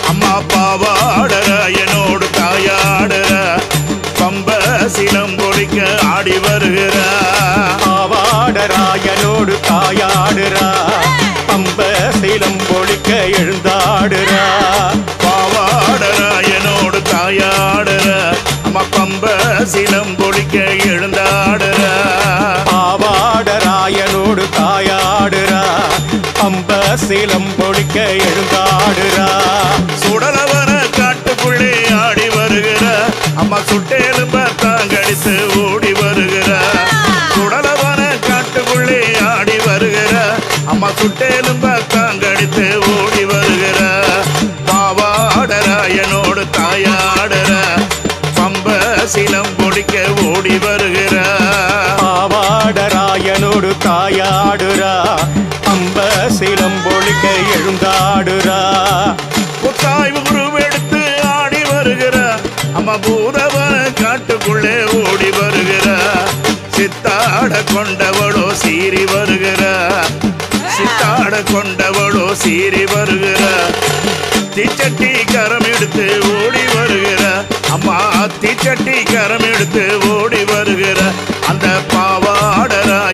அம்மா பாவாடற என்னோடு தாயாடற பம்ப சிலம்பொழிக்க ஆடி வருகிற பாவாடராயனோடு தாயாடுறா பம்ப சிலம்பொழிக்க எழுந்தாடுறா பாவாடராயனோடு தாயாடுற அம்மா பம்ப சிலம்பொழிக்க எழுந்தாடுற பாவாடராயனோடு தாயாடுறா பம்ப சிலம்பொழிக்க எழுந்தாடுறா சுடலவன காட்டுக்குள்ளே ஆடி வருகிற அம்மா சுட்டெலும்ப தாங்கடித்து ஓடி வருகிற சுடலவன காட்டுக்குள்ளே ஆடி வருகிற அம்மா சுட்டெலும்ப தாங்கடித்து ஓடி வருகிற பாவாடராயனோடு தாயாடுற பம்ப சிலம்பொழிக்க ஓடி வருகிற பாவாடராயனோடு தாயாடுறா பம்ப சிலம்பொழிக்க எழுந்தாடுறா புத்தாய் உருவெடுத்து ஆடி வருகிற அம்மா பூதவன காட்டுக்குள்ளே ஓடி வருகிற சித்தாட கொண்டவளோ சீறி வருகிற சித்தாட கொண்டவளோ சீறி வருகிற தீச்சட்டி கரம் எடுத்து ஓடி வருகிற அம்மா தீச்சட்டி கரம் எடுத்து ஓடி வருகிற அந்த பாவாடரா